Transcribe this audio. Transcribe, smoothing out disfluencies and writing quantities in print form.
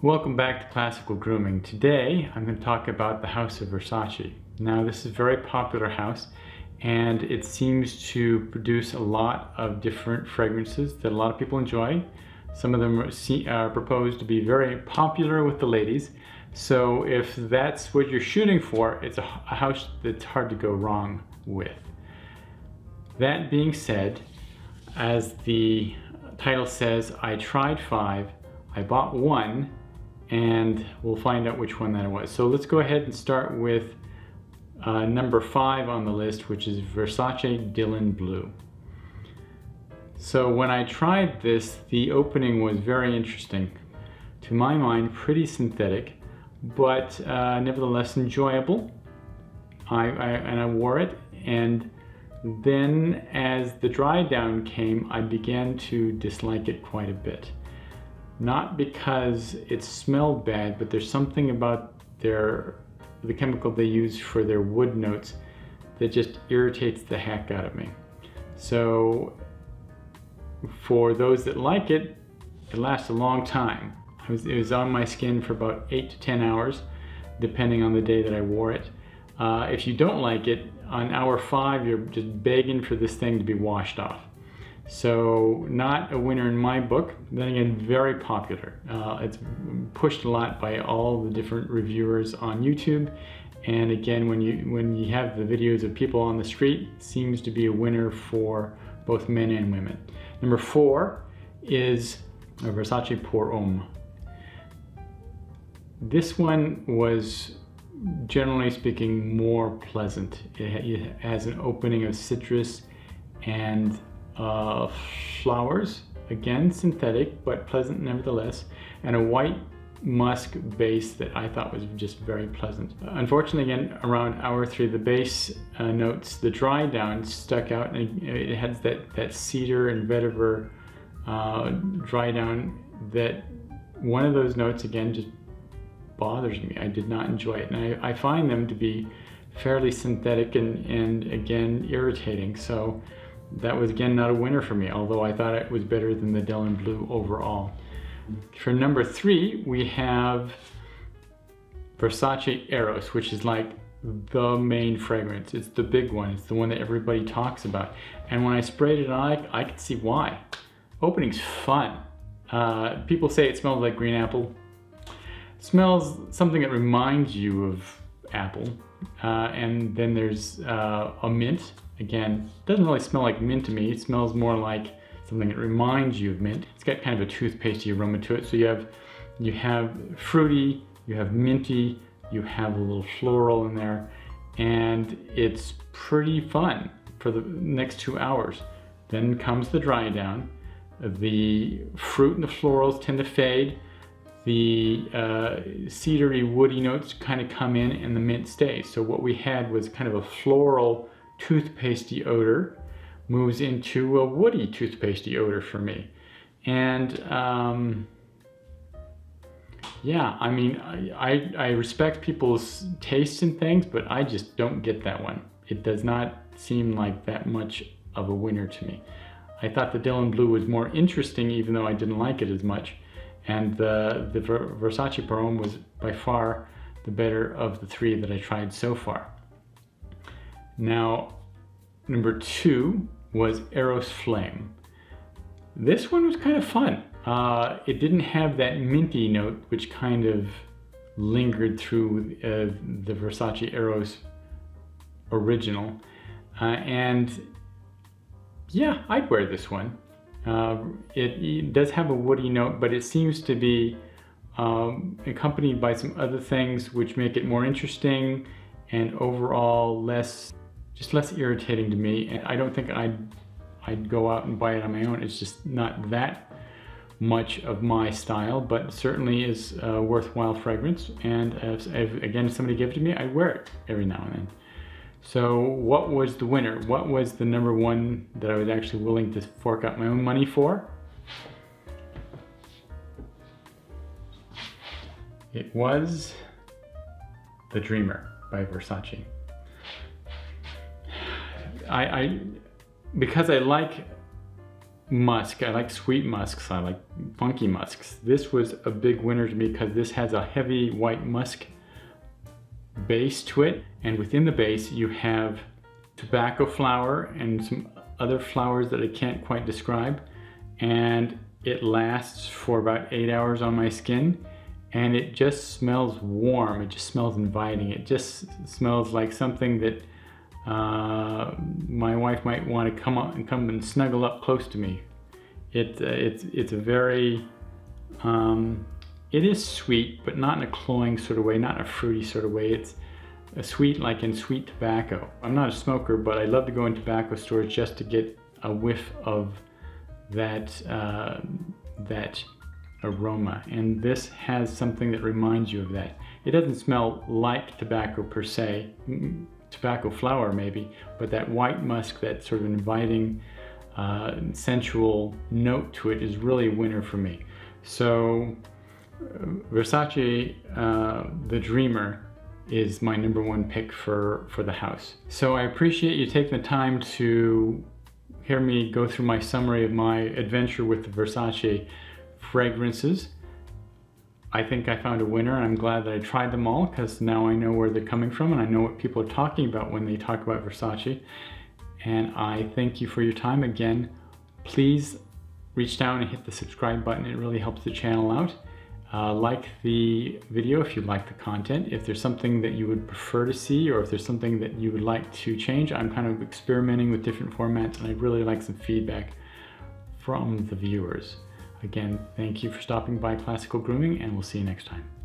Welcome back to Classical Grooming. Today I'm going to talk about the House of Versace. Now this is a very popular house and it seems to produce a lot of different fragrances that a lot of people enjoy. Some of them are proposed to be very popular with the ladies. So if that's what you're shooting for, it's a house that's hard to go wrong with. That being said, as the title says, I tried 5, I bought 1, and we'll find out which one that was. So let's go ahead and start with number 5 on the list, which is Versace Dylan Blue. So when I tried this, the opening was very interesting. To my mind, pretty synthetic, but nevertheless enjoyable. I wore it, and then as the dry down came, I began to dislike it quite a bit. Not because it smelled bad, but there's something about the chemical they use for their wood notes that just irritates the heck out of me. So for those that like it, it lasts a long time. It was on my skin for about 8 to 10 hours, depending on the day that I wore it. If you don't like it, on hour 5, you're just begging for this thing to be washed off. So not a winner in my book. Then again, very popular. It's pushed a lot by all the different reviewers on YouTube. And again, when you have the videos of people on the street, it seems to be a winner for both men and women. Number 4 is a Versace Pour Homme. This one was, generally speaking, more pleasant. It has an opening of citrus and flowers, again synthetic but pleasant nevertheless, and a white musk base that I thought was just very pleasant. Unfortunately, again, around hour 3, the base notes, the dry down stuck out, and it has that cedar and vetiver dry down, that one of those notes again just bothers me. I did not enjoy it, and I find them to be fairly synthetic and again irritating. So that was again not a winner for me, although I thought it was better than the Dylan Blue overall. For number 3, we have Versace Eros, which is like the main fragrance. It's the big one. It's the one that everybody talks about. And when I sprayed it on, I could see why. Opening's fun. People say it smells like green apple. It smells something that reminds you of apple. And then there's a mint. Again, it doesn't really smell like mint to me. It smells more like something that reminds you of mint. It's got kind of a toothpastey aroma to it. So you have fruity, you have minty, you have a little floral in there, and it's pretty fun for the next 2 hours. Then comes the dry down. The fruit and the florals tend to fade. The cedary, woody notes kind of come in, and the mint stays. So what we had was kind of a floral toothpastey odor moves into a woody toothpastey odor for me. And yeah, I mean, I respect people's tastes in things, but I just don't get that one. It does not seem like that much of a winner to me. I thought the Dylan Blue was more interesting, even though I didn't like it as much. And the Versace Pour Homme was by far the better of the 3 that I tried so far. Now, number 2 was Eros Flame. This one was kind of fun. It didn't have that minty note, which kind of lingered through the Versace Eros original. And yeah, I'd wear this one. It does have a woody note, but it seems to be accompanied by some other things which make it more interesting and overall less irritating to me. And I don't think I'd go out and buy it on my own. It's just not that much of my style, but certainly is a worthwhile fragrance. And if somebody gave it to me, I'd wear it every now and then. So what was the winner? What was the number 1 that I was actually willing to fork out my own money for? It was The Dreamer by Versace. Because I like musk. I like sweet musks. I like funky musks. This was a big winner to me because this has a heavy white musk base to it, and within the base you have tobacco flower and some other flowers that I can't quite describe, and it lasts for about 8 hours on my skin, and it just smells warm. It just smells inviting. It just smells like something that my wife might want to come and snuggle up close to me. It's a very it is sweet, but not in a cloying sort of way, not in a fruity sort of way. It's a sweet like in sweet tobacco. I'm not a smoker, but I love to go in tobacco stores just to get a whiff of that that aroma, and this has something that reminds you of that. It doesn't smell like tobacco per se, tobacco flower maybe, but that white musk, that sort of inviting sensual note to it is really a winner for me. So Versace the Dreamer is my #1 pick for the house. So I appreciate you taking the time to hear me go through my summary of my adventure with the Versace fragrances. I think I found a winner, and I'm glad that I tried them all, because now I know where they're coming from and I know what people are talking about when they talk about Versace. And I thank you for your time. Again, please reach down and hit the subscribe button. It really helps the channel out. Like the video if you like the content. If there's something that you would prefer to see, or if there's something that you would like to change, I'm kind of experimenting with different formats, and I'd really like some feedback from the viewers. Again, thank you for stopping by Classical Grooming, and we'll see you next time.